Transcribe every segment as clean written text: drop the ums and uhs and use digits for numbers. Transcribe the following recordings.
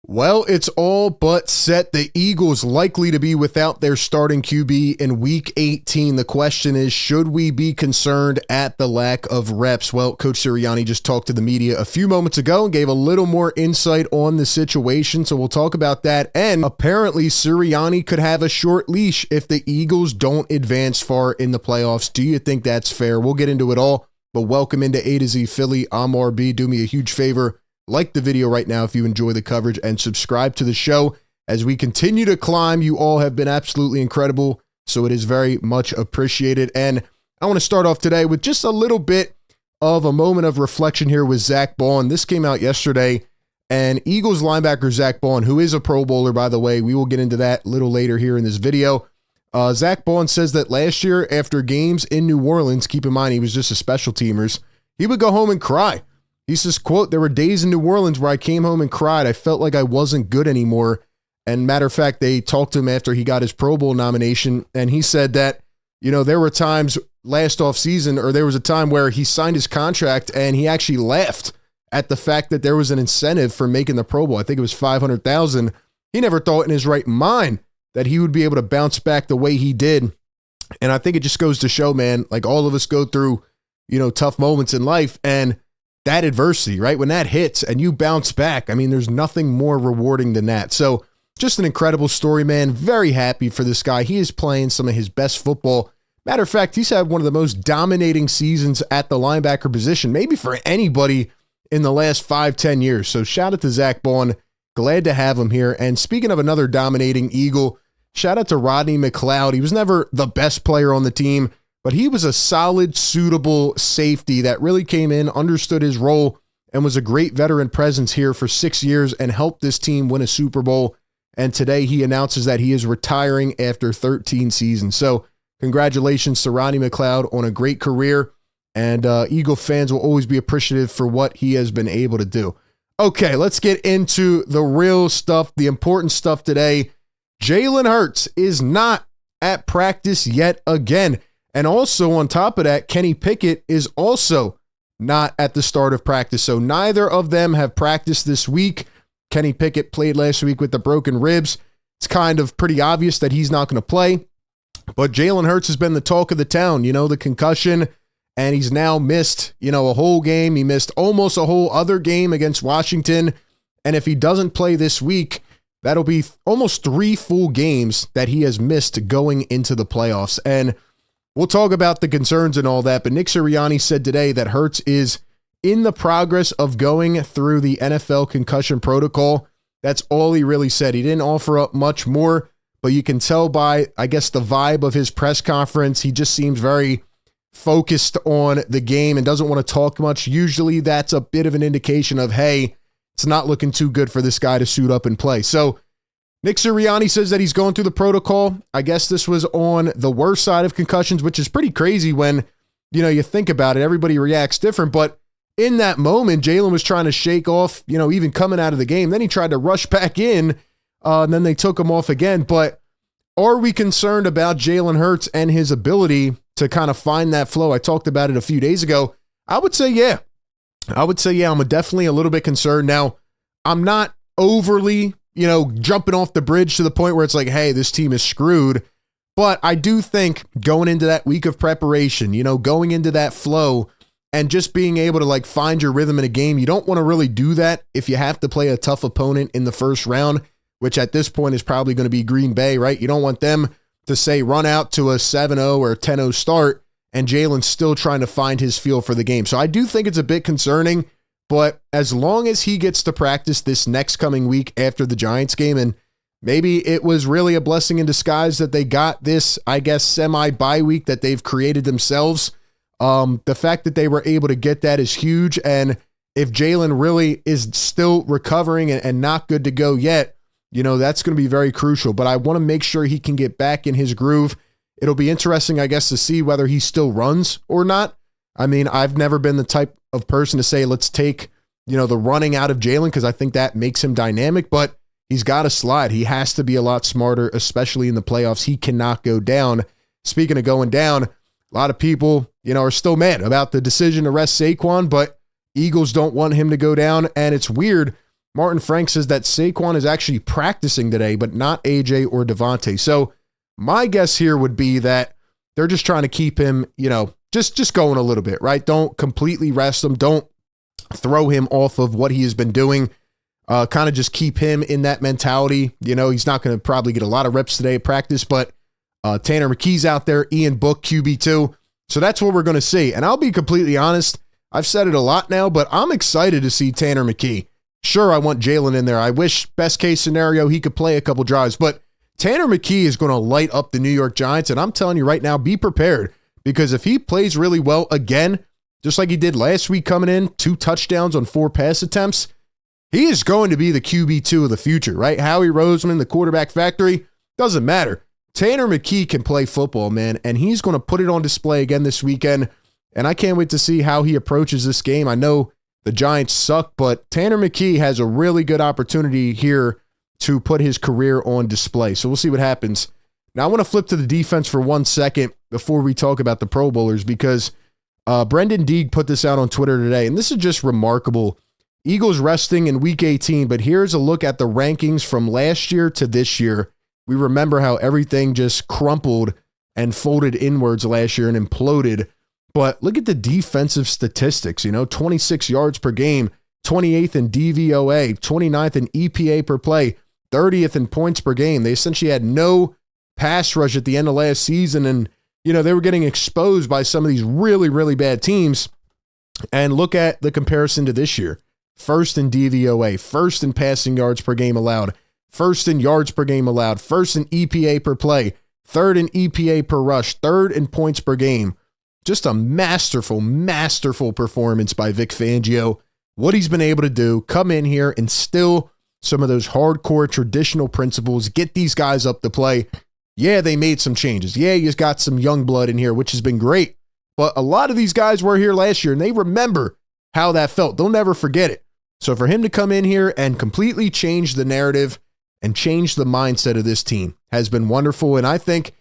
Well, it's all but set. The Eagles likely to be without their starting QB in Week 18. The question is, should we be concerned at the lack of reps? Well, Coach Sirianni just talked to the media a few moments ago and gave a little more insight on the situation, so we'll talk about that. And apparently, Sirianni could have a short leash if the Eagles don't advance far in the playoffs. Do you think that's fair? We'll get into it all, but welcome into A to Z Philly. I'm RB. Do me a huge favor. Like the video right now if you enjoy the coverage and subscribe to the show as we continue to climb. You all have been absolutely incredible, so it is very much appreciated. And I want to start off today with just a little bit of a moment of reflection here with Zack Baun. This came out yesterday, and Eagles linebacker Zack Baun, who is a Pro Bowler, by the way, we will get into that a little later here in this video. Zack Baun says that last year after games in New Orleans, keep in mind he was just a special teamers, he would go home and cry. He says, quote, "There were days in New Orleans where I came home and cried. I felt like I wasn't good anymore." And matter of fact, they talked to him after he got his Pro Bowl nomination, and he said that, there were times last offseason, or there was a time where he signed his contract and he actually laughed at the fact that there was an incentive for making the Pro Bowl. I think it was $500,000. He never thought in his right mind that he would be able to bounce back the way he did. And I think it just goes to show, man, like all of us go through, tough moments in life, and that adversity, right? When that hits and you bounce back, I mean, there's nothing more rewarding than that. So just an incredible story, man. Very happy for this guy. He is playing some of his best football. Matter of fact, he's had one of the most dominating seasons at the linebacker position, maybe for anybody in the last 5-10 years. So shout out to Zack Baun. Glad to have him here. And speaking of another dominating Eagle, shout out to Rodney McLeod. He was never the best player on the team, but he was a solid, suitable safety that really came in, understood his role, and was a great veteran presence here for 6 years and helped this team win a Super Bowl. And today he announces that he is retiring after 13 seasons. So congratulations to Rodney McLeod on a great career. And Eagle fans will always be appreciative for what he has been able to do. Okay, let's get into the real stuff, the important stuff today. Jalen Hurts is not at practice yet again. And also on top of that, Kenny Pickett is also not at the start of practice. So neither of them have practiced this week. Kenny Pickett played last week with the broken ribs. It's kind of pretty obvious that he's not going to play. But Jalen Hurts has been the talk of the town, the concussion, and he's now missed, a whole game. He missed almost a whole other game against Washington. And if he doesn't play this week, that'll be almost 3 full games that he has missed going into the playoffs. And we'll talk about the concerns and all that, but Nick Sirianni said today that Hurts is in the progress of going through the NFL concussion protocol. That's all he really said. He didn't offer up much more, but you can tell by, I guess, the vibe of his press conference, he just seems very focused on the game and doesn't want to talk much. Usually that's a bit of an indication of, hey, it's not looking too good for this guy to suit up and play. So Nick Sirianni says that he's going through the protocol. I guess this was on the worst side of concussions, which is pretty crazy when, you think about it. Everybody reacts different. But in that moment, Jalen was trying to shake off, even coming out of the game. Then he tried to rush back in, and then they took him off again. But are we concerned about Jalen Hurts and his ability to kind of find that flow? I talked about it a few days ago. I would say, yeah. I'm definitely a little bit concerned. Now, I'm not overly jumping off the bridge to the point where it's like, hey, this team is screwed. But I do think going into that week of preparation, going into that flow and just being able to find your rhythm in a game, you don't want to really do that if you have to play a tough opponent in the first round, which at this point is probably going to be Green Bay, right? You don't want them to say run out to a 7-0 or 10-0 start and Jalen's still trying to find his feel for the game. So I do think it's a bit concerning. But as long as he gets to practice this next coming week after the Giants game, and maybe it was really a blessing in disguise that they got this, I guess, semi-bye week that they've created themselves. The fact that they were able to get that is huge. And if Jalen really is still recovering and not good to go yet, that's going to be very crucial. But I want to make sure he can get back in his groove. It'll be interesting, I guess, to see whether he still runs or not. I mean, I've never been the type of person to say, let's take, the running out of Jalen because I think that makes him dynamic, but he's got to slide. He has to be a lot smarter, especially in the playoffs. He cannot go down. Speaking of going down, a lot of people, are still mad about the decision to rest Saquon, but Eagles don't want him to go down. And it's weird Martin Frank says that Saquon is actually practicing today, but not AJ or Devontae. So my guess here would be that they're just trying to keep him, just going a little bit, right? Don't completely rest him. Don't throw him off of what he has been doing. Kind of just keep him in that mentality. He's not going to probably get a lot of reps today at practice, but Tanner McKee's out there, Ian Book, QB2. So that's what we're going to see. And I'll be completely honest, I've said it a lot now, but I'm excited to see Tanner McKee. Sure, I want Jalen in there. I wish, best case scenario, he could play a couple drives, but Tanner McKee is going to light up the New York Giants, and I'm telling you right now, be prepared, because if he plays really well again, just like he did last week coming in, 2 touchdowns on 4 pass attempts, he is going to be the QB2 of the future, right? Howie Roseman, the quarterback factory, doesn't matter. Tanner McKee can play football, man, and he's going to put it on display again this weekend, and I can't wait to see how he approaches this game. I know the Giants suck, but Tanner McKee has a really good opportunity here to put his career on display. So we'll see what happens. Now I want to flip to the defense for 1 second before we talk about the Pro Bowlers, because Brendan Deeg put this out on Twitter today, and this is just remarkable. Eagles resting in Week 18, but here's a look at the rankings from last year to this year. We remember how everything just crumpled and folded inwards last year and imploded. But look at the defensive statistics, 26 yards per game, 28th in DVOA, 29th in EPA per play, 30th in points per game. They essentially had no pass rush at the end of last season, and, they were getting exposed by some of these really, really bad teams. And look at the comparison to this year. First in DVOA, first in passing yards per game allowed, first in yards per game allowed, first in EPA per play, third in EPA per rush, third in points per game. Just a masterful, masterful performance by Vic Fangio. What he's been able to do, come in here, instill some of those hardcore traditional principles, get these guys up to play. Yeah, they made some changes. Yeah, he's got some young blood in here, which has been great. But a lot of these guys were here last year, and they remember how that felt. They'll never forget it. So for him to come in here and completely change the narrative and change the mindset of this team has been wonderful. And I think,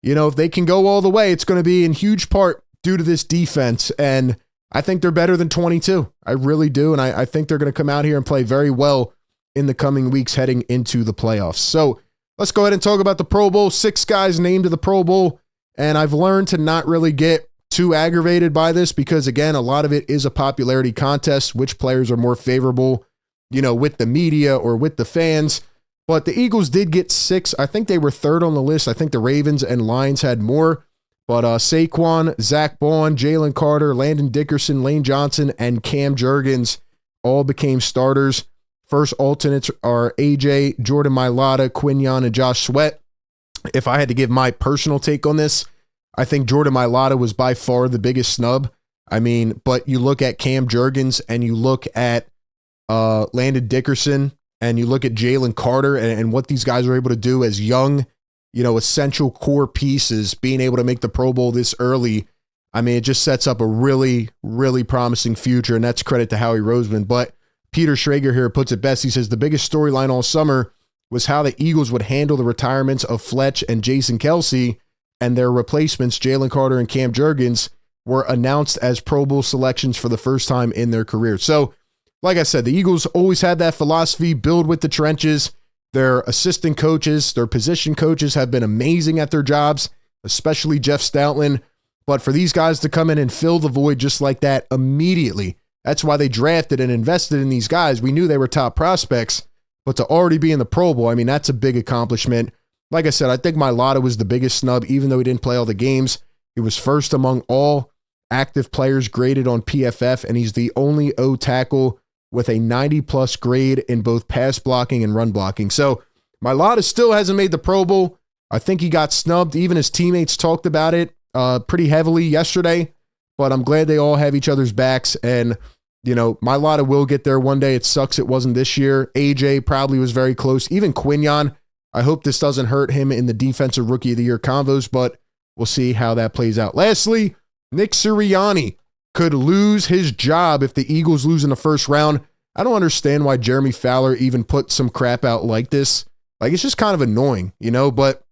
if they can go all the way, it's going to be in huge part due to this defense, and I think they're better than 22. I really do, and I think they're going to come out here and play very well in the coming weeks heading into the playoffs. So let's go ahead and talk about the Pro Bowl. 6 guys named to the Pro Bowl, and I've learned to not really get too aggravated by this because, again, a lot of it is a popularity contest, which players are more favorable, with the media or with the fans. But the Eagles did get 6. I think they were 3rd on the list. I think the Ravens and Lions had more. But Saquon, Zack Baun, Jalen Carter, Landon Dickerson, Lane Johnson, and Cam Jurgens all became starters. First alternates are AJ, Jordan Mailata, Quinyon, and Josh Sweat. If I had to give my personal take on this, I think Jordan Mailata was by far the biggest snub. But you look at Cam Jurgens and you look at Landon Dickerson and you look at Jalen Carter and what these guys are able to do as young, essential core pieces, being able to make the Pro Bowl this early. It just sets up a really, really promising future, and that's credit to Howie Roseman. But Peter Schrager here puts it best. He says the biggest storyline all summer was how the Eagles would handle the retirements of Fletch and Jason Kelsey, and their replacements, Jalen Carter and Cam Jurgens, were announced as Pro Bowl selections for the first time in their career. So, like I said, the Eagles always had that philosophy, build with the trenches. Their assistant coaches, their position coaches have been amazing at their jobs, especially Jeff Stoutland. But for these guys to come in and fill the void just like that immediately, that's why they drafted and invested in these guys. We knew they were top prospects, but to already be in the Pro Bowl, that's a big accomplishment. Like I said, I think Mailata was the biggest snub, even though he didn't play all the games. He was first among all active players graded on PFF, and he's the only O tackle with a 90-plus grade in both pass blocking and run blocking. So Mailata still hasn't made the Pro Bowl. I think he got snubbed. Even his teammates talked about it pretty heavily yesterday, but I'm glad they all have each other's backs. And, Mailata will get there one day. It sucks it wasn't this year. AJ probably was very close. Even Quinyon, I hope this doesn't hurt him in the Defensive Rookie of the Year convos, but we'll see how that plays out. Lastly, Nick Sirianni could lose his job if the Eagles lose in the first round. I don't understand why Jeremy Fowler even put some crap out like this. It's just kind of annoying, but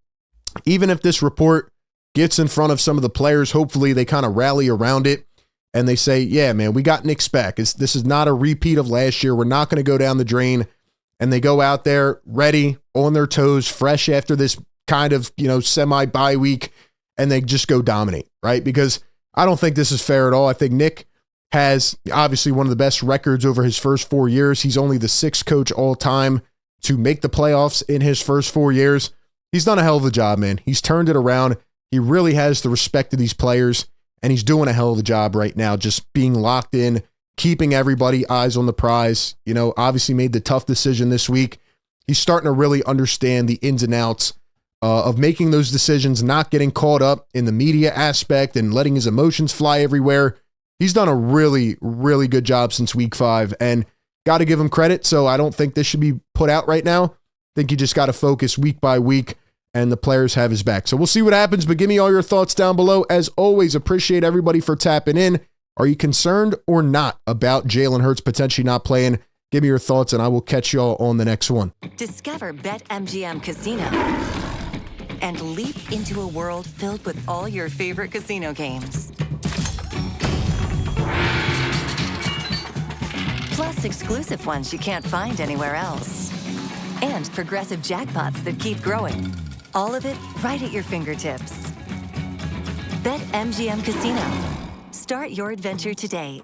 even if this report gets in front of some of the players, hopefully they kind of rally around it and they say, yeah, man, we got Nick's back. This is not a repeat of last year. We're not going to go down the drain. and they go out there ready, on their toes, fresh after this kind of, semi-bye week, and they just go dominate, right? Because I don't think this is fair at all. I think Nick has obviously one of the best records over his first 4 years. He's only the 6th coach all time to make the playoffs in his first 4 years. He's done a hell of a job, man. He's turned it around. He really has the respect of these players, and he's doing a hell of a job right now, just being locked in, keeping everybody eyes on the prize. Obviously made the tough decision this week. He's starting to really understand the ins and outs of making those decisions, not getting caught up in the media aspect and letting his emotions fly everywhere. He's done a really, really good job since week 5, and got to give him credit. So I don't think this should be put out right now. I think you just got to focus week by week, and the players have his back. So we'll see what happens, but give me all your thoughts down below. As always, appreciate everybody for tapping in. Are you concerned or not about Jalen Hurts potentially not playing? Give me your thoughts, and I will catch y'all on the next one. Discover BetMGM Casino and leap into a world filled with all your favorite casino games. Plus exclusive ones you can't find anywhere else. And progressive jackpots that keep growing. All of it right at your fingertips. BetMGM Casino. Start your adventure today